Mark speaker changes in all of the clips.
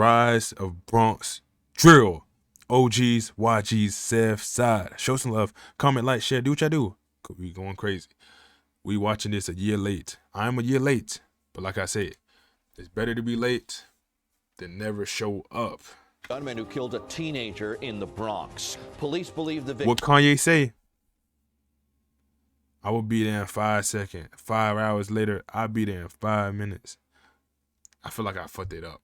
Speaker 1: rise of Bronx drill. OGs, YGs, SevSide. Show some love. Comment, like, share. Do what y'all do. We going crazy. We watching this a year late. I'm a year late. But like I said, it's better to be late than never show up.
Speaker 2: Gunman who killed a teenager in the Bronx. Police believe the victim.
Speaker 1: What Kanye say? I will be there in 5 seconds. 5 hours later, I'll be there in 5 minutes. I feel like I fucked it up.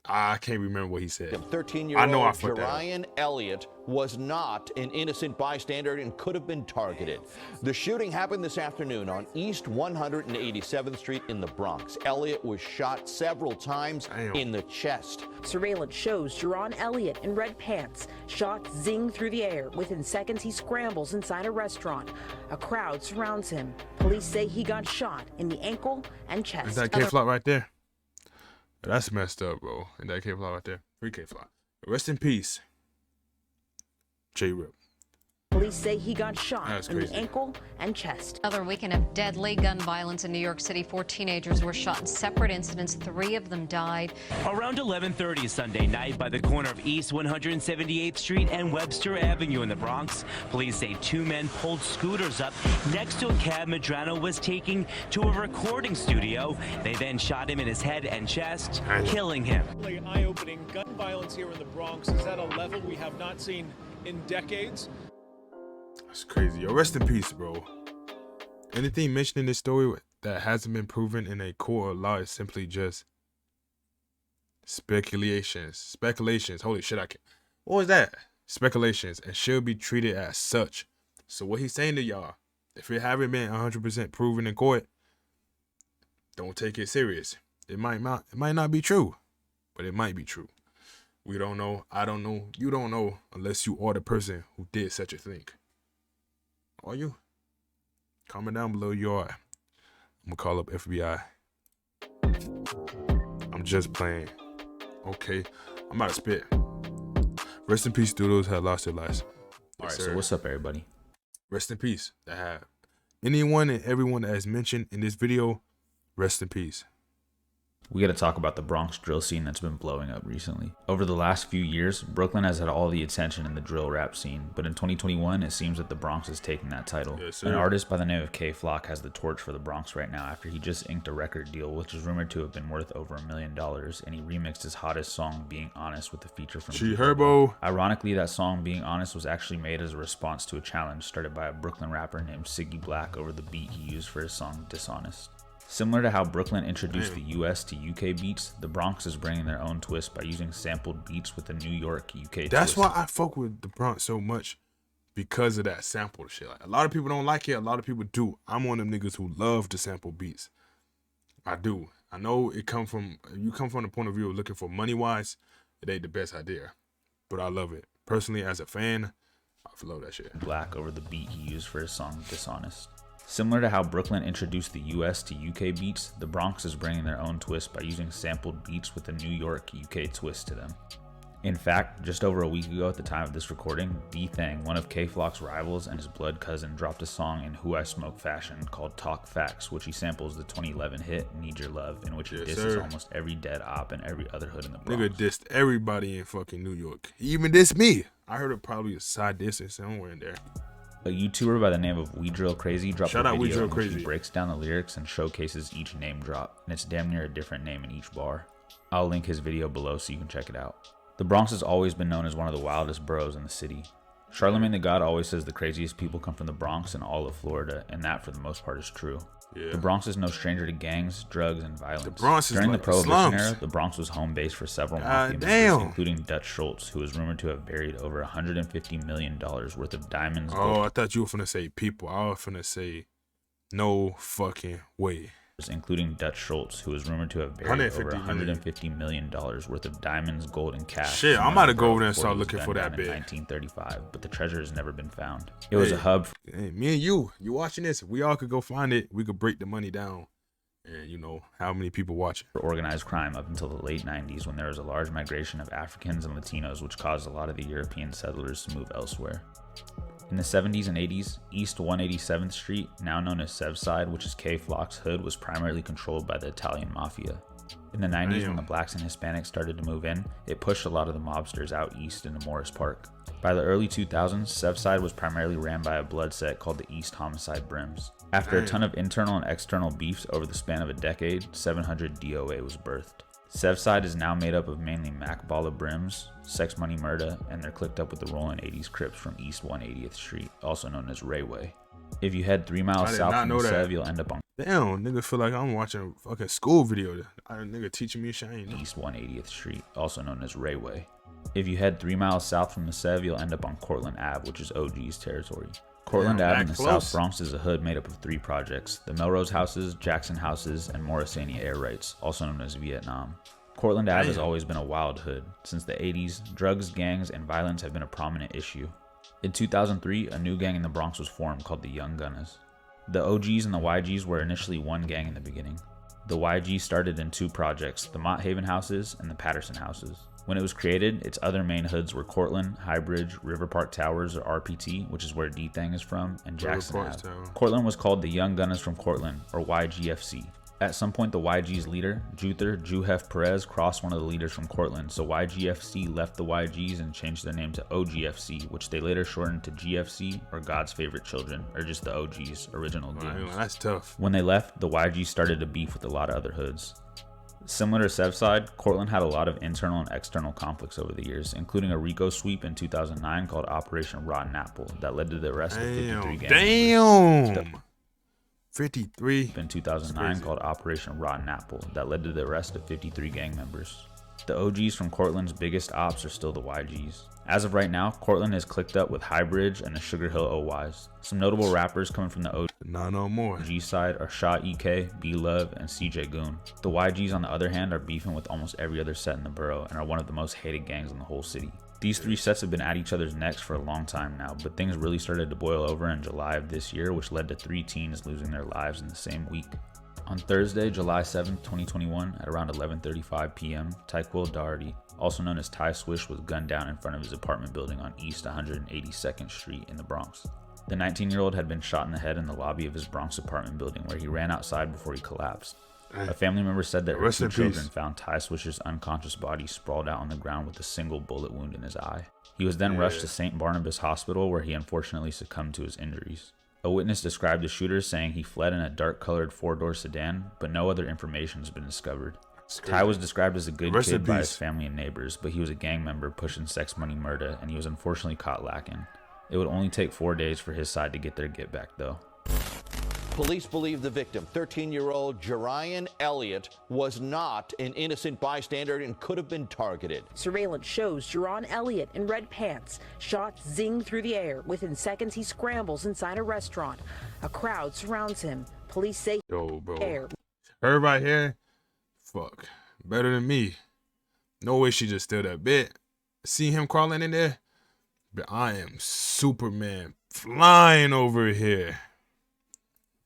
Speaker 1: I can't remember what he said.
Speaker 2: 13-year-old Jerian Elliott was not an innocent bystander and could have been targeted. The shooting happened this afternoon on East 187th Street in the Bronx. Elliott was shot several times in the chest.
Speaker 3: Surveillance shows Jerian Elliott in red pants. Shots zing through the air. Within seconds, he scrambles inside a restaurant. A crowd surrounds him. Police say he got shot in the ankle and chest.
Speaker 1: Is that K-Flop right there? That's messed up, bro. And that K-Flop right there. Free K-Flop. Rest in peace, J-Rip.
Speaker 3: Police say he got shot in the ankle and chest.
Speaker 4: Another weekend of deadly gun violence in New York City. 4 teenagers were shot in separate incidents. 3 of them died.
Speaker 5: Around 11:30 Sunday night by the corner of East 178th Street and Webster Avenue in the Bronx, police say 2 men pulled scooters up next to a cab Medrano was taking to a recording studio. They then shot him in his head and chest, killing him.
Speaker 6: Eye-opening. Gun violence here in the Bronx is at a level we have not seen in decades.
Speaker 1: That's crazy. Yo, rest in peace, bro. Anything mentioned in this story that hasn't been proven in a court of law is simply just speculations. Holy shit, I can't. What was that? Speculations, and should be treated as such. So what he's saying to y'all, if it haven't been 100% proven in court, don't take it serious. It might not be true, but it might be true. We don't know. I don't know. You don't know unless you are the person who did such a thing. Are you? Comment down below you are. I'm gonna call up FBI. I'm just playing. Okay, I'm out of spit. Rest in peace, dudes have lost their lives.
Speaker 7: Alright, so what's up, everybody?
Speaker 1: Rest in peace. That have anyone and everyone that is mentioned in this video, rest in peace.
Speaker 7: We got to talk about the Bronx drill scene that's been blowing up recently. Over the last few years, Brooklyn has had all the attention in the drill rap scene, but in 2021, it seems that the Bronx is taking that title.
Speaker 1: Yes,
Speaker 7: an artist by the name of K-Flock has the torch for the Bronx right now after he just inked a record deal, which is rumored to have been worth over $1 million, and he remixed his hottest song, Being Honest, with a feature from
Speaker 1: Herbo.
Speaker 7: Ironically, that song, Being Honest, was actually made as a response to a challenge started by a Brooklyn rapper named Siggy Black over the beat he used for his song, Dishonest. Similar to how Brooklyn introduced the US to UK beats, the Bronx is bringing their own twist by using sampled beats with the New York UK
Speaker 1: That's
Speaker 7: twist.
Speaker 1: why I fuck with the Bronx so much, because of that sample shit. Like, a lot of people don't like it, a lot of people do. I'm one of them niggas who love to sample beats. I do. I know you come from the point of view of looking for money wise, it ain't the best idea. But I love it. Personally, as a fan, I love that shit.
Speaker 7: Black over the beat he used for his song Dishonest. Similar to how Brooklyn introduced the US to UK beats, the Bronx is bringing their own twist by using sampled beats with a New York UK twist to them. In fact, just over a week ago at the time of this recording, B-Thang, one of K-Flock's rivals and his blood cousin, dropped a song in Who I Smoke fashion called Talk Facts, which he samples the 2011 hit Need Your Love, in which he disses almost every dead op and every other hood in the Bronx.
Speaker 1: Nigga dissed everybody in fucking New York. He even dissed me. I heard it probably a side diss somewhere in there.
Speaker 7: A YouTuber by the name of We Drill Crazy dropped
Speaker 1: Shout
Speaker 7: a
Speaker 1: out We
Speaker 7: video
Speaker 1: Drill
Speaker 7: in which
Speaker 1: Crazy.
Speaker 7: he breaks down the lyrics and showcases each name drop, and it's damn near a different name in each bar. I'll link his video below so you can check it out. The Bronx has always been known as one of the wildest boroughs in the city. Charlemagne the God always says the craziest people come from the Bronx and all of Florida, and that for the most part is true.
Speaker 1: Yeah.
Speaker 7: The Bronx is no stranger to gangs, drugs, and violence.
Speaker 1: The Bronx is
Speaker 7: During
Speaker 1: like
Speaker 7: the Prohibition
Speaker 1: slums.
Speaker 7: era, the Bronx was home base for several mafia members, including Dutch Schultz, who is rumored to have buried over $150 million worth of diamonds.
Speaker 1: Oh, I thought you were finna say people. I was finna say no fucking way.
Speaker 7: Including Dutch Schultz, who is rumored to have buried over $150 million worth of diamonds, gold, and cash.
Speaker 1: Shit, I'm about to go over there and start looking for that
Speaker 7: in
Speaker 1: bit.
Speaker 7: 1935, but the treasure has never been found. It was a hub.
Speaker 1: Hey, me and you watching this, we all could go find it. We could break the money down. And you know how many people watch it.
Speaker 7: For organized crime up until the late 90s, when there was a large migration of Africans and Latinos, which caused a lot of the European settlers to move elsewhere. In the 70s and 80s, East 187th Street, now known as SevSide, which is K-Flock's hood, was primarily controlled by the Italian mafia. In the 90s, when the blacks and Hispanics started to move in, it pushed a lot of the mobsters out east into Morris Park. By the early 2000s, SevSide was primarily ran by a blood set called the East Homicide Brims. After a ton of internal and external beefs over the span of a decade, 700 DOA was birthed. SevSide is now made up of mainly Mac Balla Brims, Sex Money Murda, and they're clicked up with the Rolling 80s Crips from East 180th Street, also known as Rayway. If you head 3 miles south from the Sev, you'll end up on
Speaker 1: Damn, nigga feel like I'm watching a fucking school video. Nigga teaching me shit.
Speaker 7: East 180th Street, also known as Rayway. If you head 3 miles south from the Sev, you'll end up on Cortland Ave, which is OG's territory. Cortland Ave in the South Bronx is a hood made up of 3 projects: the Melrose Houses, Jackson Houses, and Morrisania Air Rights, also known as Vietnam. Cortland Ave has always been a wild hood. Since the 80s, drugs, gangs, and violence have been a prominent issue. In 2003, a new gang in the Bronx was formed called the Young Gunners. The OGs and the YGs were initially one gang in the beginning. The YG started in 2 projects, the Mott Haven Houses and the Patterson Houses. When it was created, its other main hoods were Cortland, Highbridge, River Park Towers or RPT, which is where D-Thang is from, and Jackson Ave. Cortland was called the Young Gunners from Cortland, or YGFC. At some point, the YG's leader, Juther Juhef Perez, crossed one of the leaders from Cortland, so YGFC left the YGs and changed their name to OGFC, which they later shortened to GFC, or God's Favorite Children, or just the OGs, original games.
Speaker 1: That's tough.
Speaker 7: When they left, the YGs started to beef with a lot of other hoods. Similar to SevSide, Cortland had a lot of internal and external conflicts over the years, including a RICO sweep in 2009 called Operation Rotten Apple that led to the arrest of 53 gang members.
Speaker 1: 53
Speaker 7: in 2009 called Operation Rotten Apple that led to the arrest of 53 gang members. The OGs from Cortland's biggest ops are still the YGs. As of right now, Cortland is clicked up with Highbridge and the Sugar Hill OYs. Some notable rappers coming from the OG side are Shaw EK, B-Love, and CJ Goon. The YGs on the other hand are beefing with almost every other set in the borough and are one of the most hated gangs in the whole city. These 3 sets have been at each other's necks for a long time now, but things really started to boil over in July of this year, which led to 3 teens losing their lives in the same week. On Thursday, July 7, 2021, at around 11:35 p.m., Tyquil Doherty, also known as Ty Swish, was gunned down in front of his apartment building on East 182nd Street in the Bronx. The 19-year-old had been shot in the head in the lobby of his Bronx apartment building, where he ran outside before he collapsed. A family member said that her 2 children found Ty Swish's unconscious body sprawled out on the ground with a single bullet wound in his eye. He was then rushed to St. Barnabas Hospital, where he unfortunately succumbed to his injuries. A witness described the shooter saying he fled in a dark-colored 4-door sedan, but no other information has been discovered. Ty was described as a good kid by his family and neighbors, but he was a gang member pushing Sex Money Murda, and he was unfortunately caught lacking. It would only take 4 days for his side to get their get back, though.
Speaker 2: Police believe the victim, 13-year-old Jerian Elliott, was not an innocent bystander and could have been targeted.
Speaker 3: Surveillance shows Jerian Elliott in red pants. Shots zing through the air. Within seconds, he scrambles inside a restaurant. A crowd surrounds him. Police say air.
Speaker 1: Everybody here, fuck, better than me. No way she just steal that bit. See him crawling in there? But I am Superman flying over here.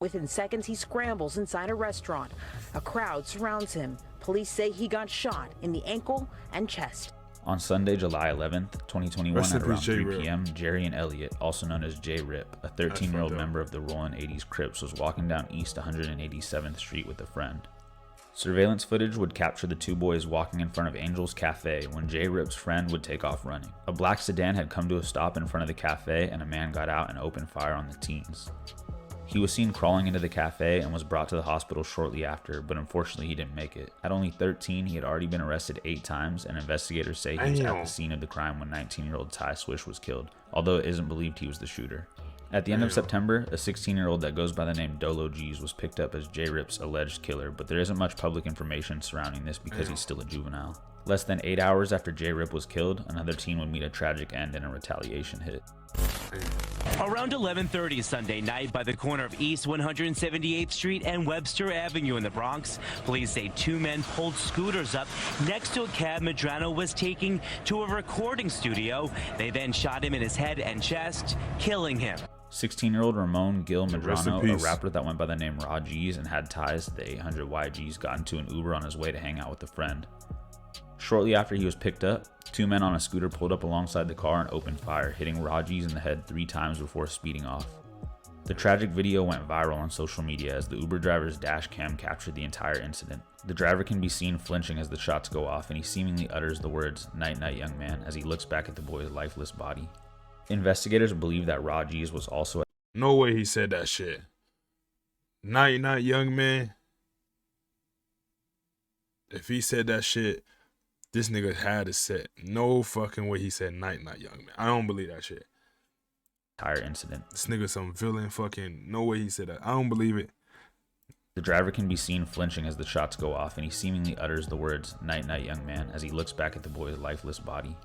Speaker 3: Within seconds, he scrambles inside a restaurant. A crowd surrounds him. Police say he got shot in the ankle and chest.
Speaker 7: On Sunday, July 11th, 2021, at around 3 p.m., Jerian Elliott, also known as J-Rip, a 13-year-old member of the Rolling 80s Crips, was walking down East 187th Street with a friend. Surveillance footage would capture the 2 boys walking in front of Angel's Cafe when J-Rip's friend would take off running. A black sedan had come to a stop in front of the cafe, and a man got out and opened fire on the teens. He was seen crawling into the cafe and was brought to the hospital shortly after, but unfortunately he didn't make it. At only 13, he had already been arrested 8 times, and investigators say he was at the scene of the crime when 19-year-old Ty Swish was killed, although it isn't believed he was the shooter. At the end of September, a 16-year-old that goes by the name Dolo G's was picked up as J-Rip's alleged killer, but there isn't much public information surrounding this because he's still a juvenile. Less than 8 hours after J-Rip was killed, another teen would meet a tragic end in a retaliation hit.
Speaker 5: Around 11:30 Sunday night by the corner of East 178th Street and Webster Avenue in the Bronx, police say 2 men pulled scooters up next to a cab Medrano was taking to a recording studio. They then shot him in his head and chest, killing him.
Speaker 7: 16-year-old Ramon Gil Medrano, a rapper that went by the name Raw G's and had ties to the 800 YGs, got into an Uber on his way to hang out with a friend. Shortly after he was picked up, 2 men on a scooter pulled up alongside the car and opened fire, hitting Raji's in the head 3 times before speeding off. The tragic video went viral on social media as the Uber driver's dash cam captured the entire incident. The driver can be seen flinching as the shots go off, and he seemingly utters the words, "Night, night, young man," as he looks back at the boy's lifeless body. Investigators believe that Rajiz was also...
Speaker 1: No way he said that shit. Night, night, young man. If he said that shit, this nigga had to say, no fucking way he said night, night, young man. I don't believe that shit.
Speaker 7: Entire incident.
Speaker 1: This nigga some villain fucking, no way he said that. I don't believe it.
Speaker 7: The driver can be seen flinching as the shots go off, and he seemingly utters the words, "Night, night, young man," as he looks back at the boy's lifeless body.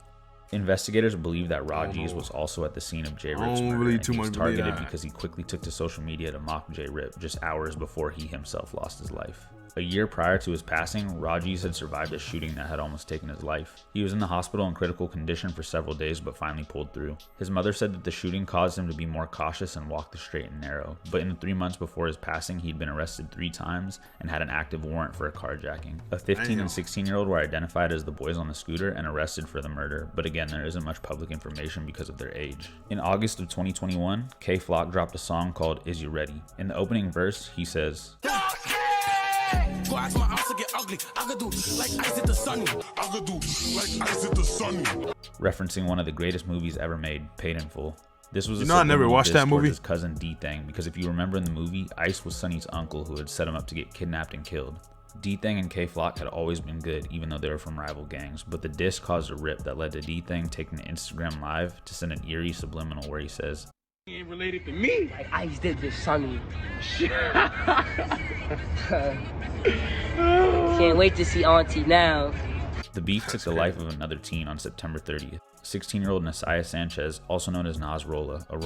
Speaker 7: Investigators believe that Rajiz was also at the scene of J. Rip's murder, and he was targeted because he quickly took to social media to mock J. Rip just hours before he himself lost his life. A year prior to his passing, Rajiz had survived a shooting that had almost taken his life. He was in the hospital in critical condition for several days, but finally pulled through. His mother said that the shooting caused him to be more cautious and walk the straight and narrow, but in the 3 months before his passing, he'd been arrested 3 times and had an active warrant for a carjacking. A 15 and 16-year-old were identified as the boys on the scooter and arrested for the murder, but again, there isn't much public information because of their age. In August of 2021, K Flock dropped a song called "Is You Ready?" In the opening verse, he says,
Speaker 8: Go ask my house to get ugly. I could do like ice at the sunny. I could do like ice at the sunny.
Speaker 7: Referencing one of the greatest movies ever made, Paid in Full. This was
Speaker 1: I never watched that movie.
Speaker 7: His cousin D-Thang, because if you remember in the movie, Ice was Sonny's uncle who had set him up to get kidnapped and killed. D-Thang and K Flock had always been good, even though they were from rival gangs, but the diss caused a rip that led to D-Thang taking to Instagram Live to send an eerie subliminal where he says,
Speaker 9: "He ain't related to me. Like Ice did this Sonny." Can't wait to see Auntie now.
Speaker 7: The beef took the life of another teen on September 30th. 16-year-old Nasaya Sanchez, also known as Nasrola, a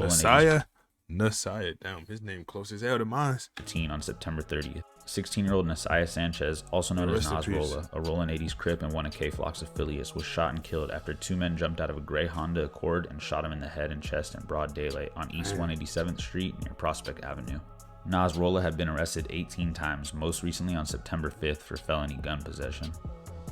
Speaker 1: Nasaya, damn, his name close as hell to mine.
Speaker 7: Teen on September 30th. 16-year-old Nasaya Sanchez, also known as Nasrola, a Rollin' 80s Crip and one of K Flock's affiliates, was shot and killed after 2 men jumped out of a gray Honda Accord and shot him in the head and chest in broad daylight on East 187th Street near Prospect Avenue. Nasrola had been arrested 18 times, most recently on September 5th for felony gun possession.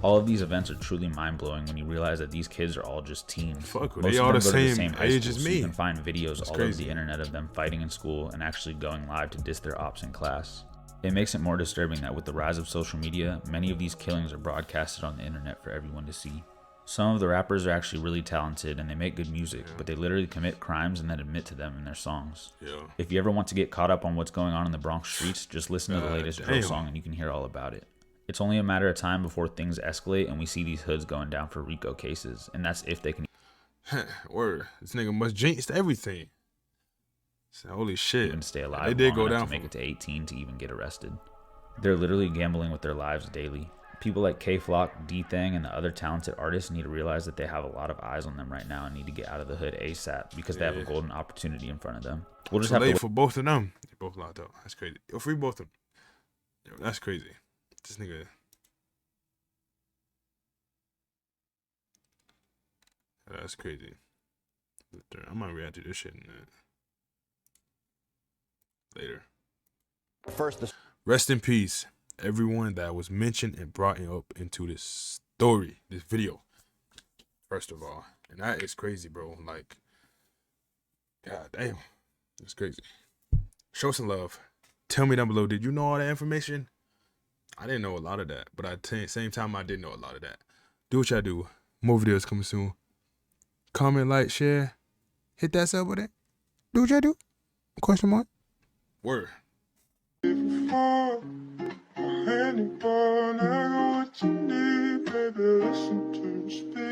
Speaker 7: All of these events are truly mind-blowing when you realize that these kids are all just teens.
Speaker 1: Fuck,
Speaker 7: most
Speaker 1: they
Speaker 7: of
Speaker 1: all
Speaker 7: them
Speaker 1: the
Speaker 7: go to
Speaker 1: same
Speaker 7: high
Speaker 1: age
Speaker 7: school,
Speaker 1: as
Speaker 7: so
Speaker 1: me.
Speaker 7: you can find videos
Speaker 1: That's
Speaker 7: all
Speaker 1: crazy.
Speaker 7: over the internet of them fighting in school and actually going live to diss their ops in class. It makes it more disturbing that with the rise of social media, many of these killings are broadcasted on the internet for everyone to see. Some of the rappers are actually really talented and they make good music, but they literally commit crimes and then admit to them in their songs. If you ever want to get caught up on what's going on in the Bronx streets, just listen to the latest drill song and you can hear all about it. It's only a matter of time before things escalate and we see these hoods going down for RICO cases, and that's if they can.
Speaker 1: Word, this nigga must jinx everything. So, holy shit.
Speaker 7: Even stay alive.
Speaker 1: They did go down
Speaker 7: to make it to 18 to even get arrested. They're literally gambling with their lives daily. People like K Flock, D-Thang, and the other talented artists need to realize that they have a lot of eyes on them right now and need to get out of the hood ASAP because they have a golden opportunity in front of them. We'll just have to wait
Speaker 1: for both of them. They both locked up. That's crazy. Yo, free both of them. Yo, that's crazy. This nigga. That's crazy. I might react to this shit later.
Speaker 2: First,
Speaker 1: rest in peace, everyone that was mentioned and brought up into this story, this video. First of all, and that is crazy, bro. Like, god damn, that's crazy. Show some love. Tell me down below, did you know all that information? I didn't know a lot of that, but at the same time, I did know a lot of that. Do what y'all do. More videos coming soon. Comment, like, share. Hit that sub button. Do what y'all do. Question mark. Word. Anybody, I know what you need, baby, listen to me speak.